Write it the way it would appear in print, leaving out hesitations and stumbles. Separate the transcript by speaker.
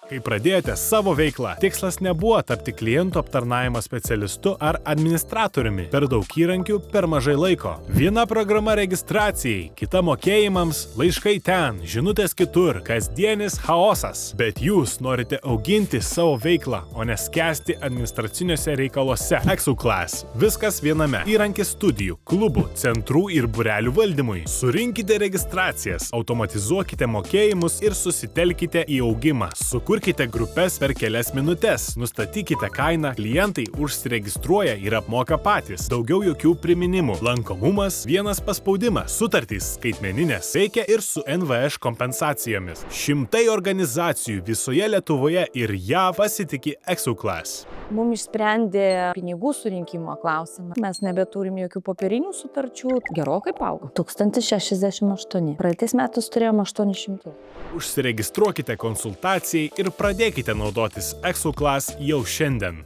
Speaker 1: Kai pradėjote savo veiklą, tikslas nebuvo tapti klientų aptarnavimo specialistu ar administratoriumi. Per daug įrankių, per mažai laiko. Viena programa registracijai, kita mokėjimams, laiškai ten, žinutės kitur, kasdienis chaosas. Bet jūs norite auginti savo veiklą, o ne skęsti administraciniuose reikaluose. Exoclass. Viskas viename. Įrankis studijų, klubų, centrų ir būrelių valdymui. Surinkite registracijas, automatizuokite mokėjimus ir susitelkite į augimą. Sukurkite grupes per kelias minutes, nustatykite kainą, klientai užsiregistruoja ir apmoka patys. Daugiau jokių priminimų. Lankomumas, vienas paspaudimas, sutartys skaitmeninės, veikia ir su NVŠ kompensacijomis. Šimtai organizacijų visoje Lietuvoje ir JAV pasitiki Exoclass.
Speaker 2: Mums išsprendė pinigų surinkimo klausimą. Mes nebeturim jokių popierinių sutarčių. Gerokai paaugo. 1068. Praeitais metais turėjom 800.
Speaker 1: Užsiregistruokite konsultacijai ir pradėkite naudotis Exoclass jau šiandien.